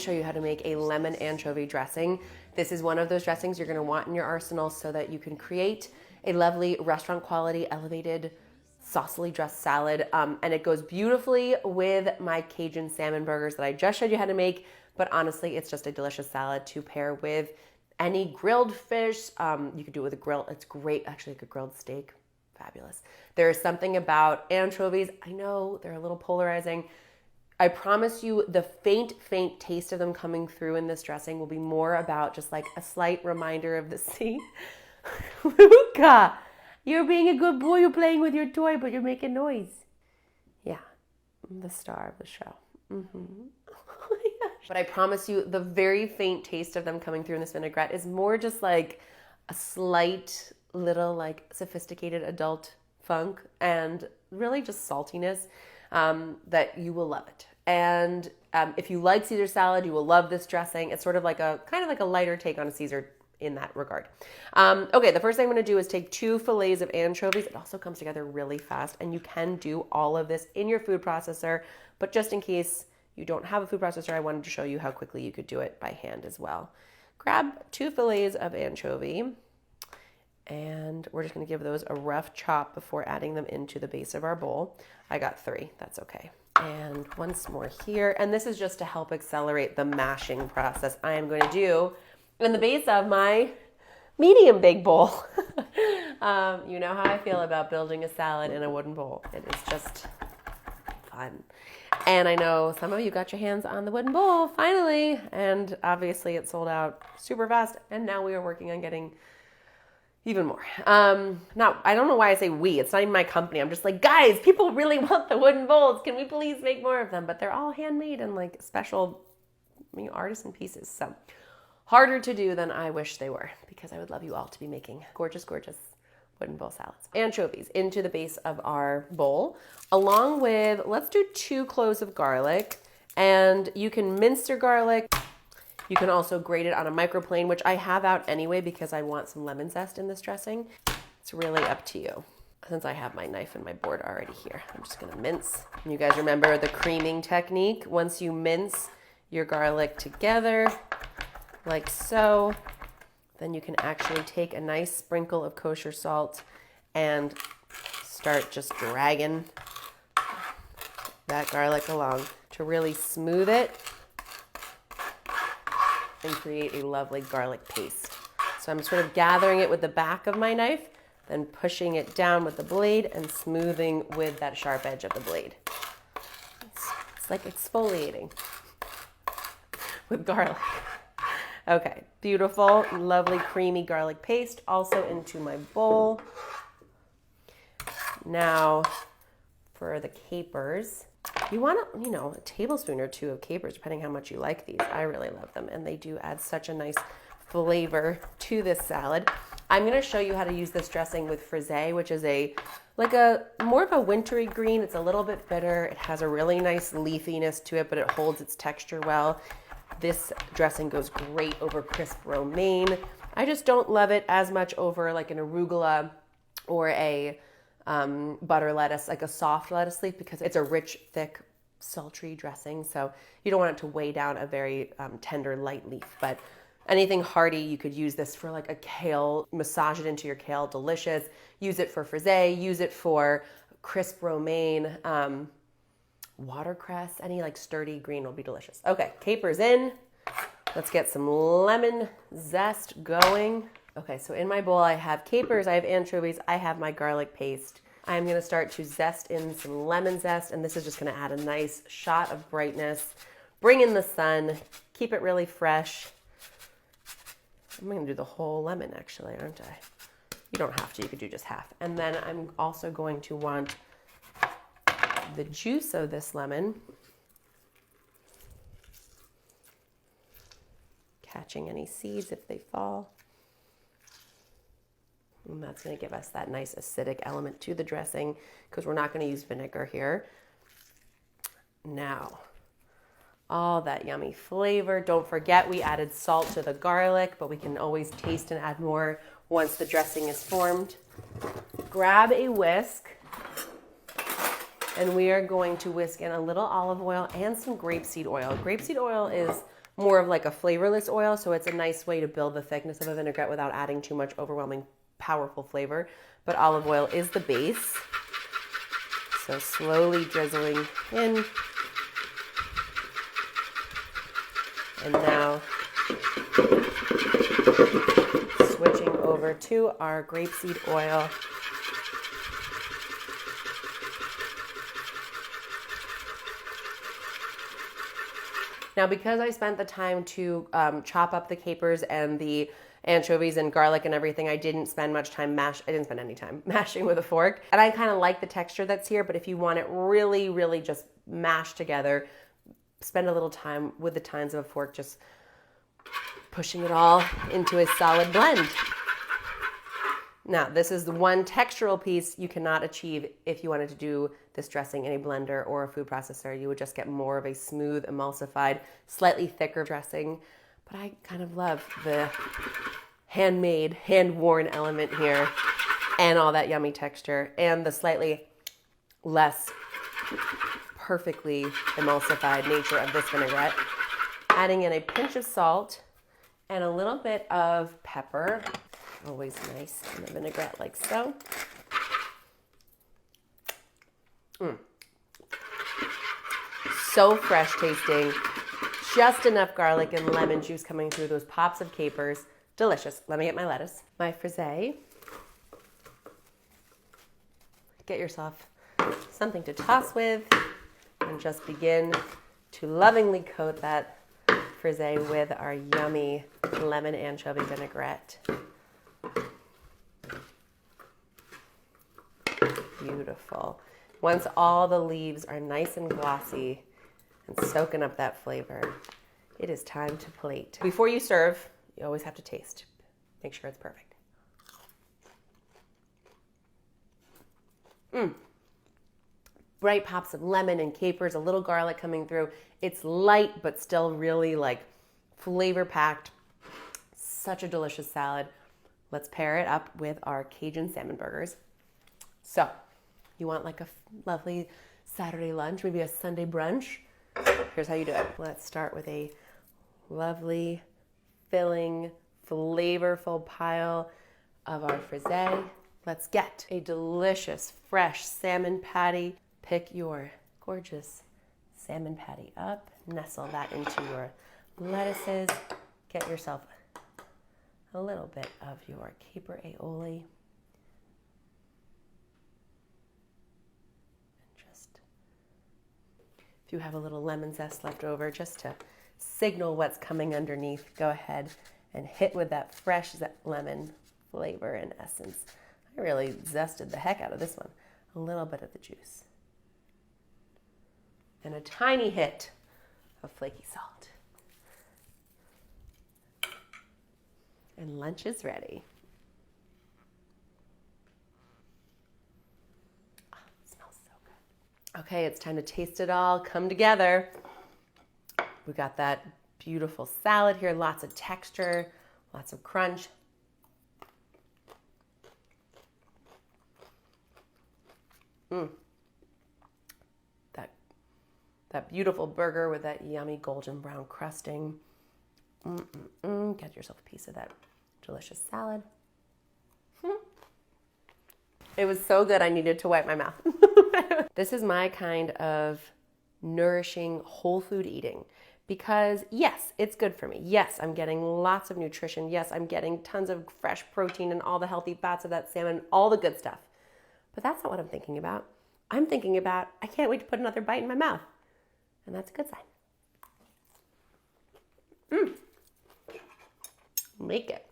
show you how to make a lemon anchovy dressing. This is one of those dressings you're gonna want in your arsenal so that you can create a lovely restaurant quality, elevated, saucily dressed salad. And it goes beautifully with my Cajun salmon burgers that I just showed you how to make. But honestly, it's just a delicious salad to pair with any grilled fish. You could do it with a grill. It's great, actually, like a grilled steak. Fabulous. There is something about anchovies. I know they're a little polarizing. I promise you the faint taste of them coming through in this dressing will be more about just like a slight reminder of the sea. Luca, you're being a good boy. You're playing with your toy, but you're making noise. Yeah, I'm the star of the show. But I promise you the very faint taste of them coming through in this vinaigrette is more just like a slight little like sophisticated adult funk and really just saltiness that you will love it. And if you like Caesar salad, you will love this dressing. It's sort of like a kind of like a lighter take on a Caesar in that regard. Okay, the first thing I'm going to do is take 2 fillets of anchovies. It also comes together really fast, and you can do all of this in your food processor, but just in case you don't have a food processor, I wanted to show you how quickly you could do it by hand as well. Grab 2 fillets of anchovy, and we're just going to give those a rough chop before adding them into the base of our bowl. I got 3, that's okay. And once more here, and this is just to help accelerate the mashing process I am going to do in the base of my medium big bowl. You know how I feel about building a salad in a wooden bowl. It is just fun. And I know some of you got your hands on the wooden bowl finally, and obviously it sold out super fast, and now we are working on getting even more. Now, I don't know why I say we. It's not even my company. I'm just like, guys, people really want the wooden bowls. Can we please make more of them? But they're all handmade and like special, artisan pieces. So harder to do than I wish they were, because I would love you all to be making gorgeous, gorgeous wooden bowl salads. Anchovies into the base of our bowl, along with, let's do 2 cloves of garlic. And you can mince your garlic. You can also grate it on a microplane, which I have out anyway because I want some lemon zest in this dressing. It's really up to you. Since I have my knife and my board already here, I'm just gonna mince. You guys remember the creaming technique? Once you mince your garlic together, like so, then you can actually take a nice sprinkle of kosher salt and start just dragging that garlic along to really smooth it and create a lovely garlic paste. So I'm sort of gathering it with the back of my knife, then pushing it down with the blade and smoothing with that sharp edge of the blade. It's like exfoliating with garlic. Okay, beautiful, lovely, creamy garlic paste also into my bowl. Now for the capers. You want a tablespoon or 2 of capers, depending how much you like these. I really love them, and they do add such a nice flavor to this salad. I'm going to show you how to use this dressing with Frisée, which is more of a wintry green. It's a little bit bitter. It has a really nice leafiness to it, but it holds its texture well. This dressing goes great over crisp romaine. I just don't love it as much over like an arugula or a butter lettuce, like a soft lettuce leaf, because it's a rich, thick, sultry dressing. So you don't want it to weigh down a very tender, light leaf. But anything hearty, you could use this for like a kale, massage it into your kale, delicious. Use it for Frisée, use it for crisp romaine, watercress, any like sturdy green will be delicious. Okay, capers in. Let's get some lemon zest going. Okay, so in my bowl, I have capers, I have anchovies, I have my garlic paste. I'm gonna start to zest in some lemon zest, and this is just gonna add a nice shot of brightness, bring in the sun, keep it really fresh. I'm gonna do the whole lemon actually, aren't I? You don't have to, you could do just half. And then I'm also going to want the juice of this lemon, catching any seeds if they fall. And that's going to give us that nice acidic element to the dressing because we're not going to use vinegar here. Now, all that yummy flavor. Don't forget we added salt to the garlic, but we can always taste and add more once the dressing is formed. Grab a whisk, and we are going to whisk in a little olive oil and some grapeseed oil. Grapeseed oil is more of like a flavorless oil, so it's a nice way to build the thickness of a vinaigrette without adding too much overwhelming, powerful flavor. But olive oil is the base. So slowly drizzling in. And now switching over to our grapeseed oil. Now, because I spent the time to chop up the capers and the anchovies and garlic and everything, I didn't spend much time I didn't spend any time mashing with a fork. And I kind of like the texture that's here, but if you want it really, really just mashed together, spend a little time with the tines of a fork just pushing it all into a solid blend. Now, this is the one textural piece you cannot achieve if you wanted to do this dressing in a blender or a food processor. You would just get more of a smooth, emulsified, slightly thicker dressing. But I kind of love the handmade, hand-worn element here and all that yummy texture and the slightly less perfectly emulsified nature of this vinaigrette. Adding in a pinch of salt and a little bit of pepper. Always nice in a vinaigrette like so. So fresh tasting. Just enough garlic and lemon juice coming through those pops of capers. Delicious. Let me get my lettuce. My frisée. Get yourself something to toss with and just begin to lovingly coat that frisée with our yummy lemon anchovy vinaigrette. Beautiful. Once all the leaves are nice and glossy and soaking up that flavor, it is time to plate. Before you serve, you always have to taste. Make sure it's perfect. Bright pops of lemon and capers, a little garlic coming through. It's light, but still really like flavor packed. Such a delicious salad. Let's pair it up with our Cajun Salmon Burgers. So, you want like a lovely Saturday lunch, maybe a Sunday brunch? Here's how you do it. Let's start with a lovely, filling, flavorful pile of our frisée. Let's get a delicious, fresh salmon patty. Pick your gorgeous salmon patty up, nestle that into your lettuces. Get yourself a little bit of your caper aioli. If you have a little lemon zest left over, just to signal what's coming underneath, go ahead and hit with that fresh lemon flavor and essence. I really zested the heck out of this one. A little bit of the juice. And a tiny hit of flaky salt. And lunch is ready. Okay, it's time to taste it all come together. We got that beautiful salad here, lots of texture, lots of crunch. That beautiful burger with that yummy golden brown crusting. Get yourself a piece of that delicious salad. It was so good I needed to wipe my mouth. This is my kind of nourishing whole food eating because yes, it's good for me. Yes, I'm getting lots of nutrition. Yes, I'm getting tons of fresh protein and all the healthy fats of that salmon, all the good stuff. But that's not what I'm thinking about. I'm thinking about, I can't wait to put another bite in my mouth. And that's a good sign. Make it.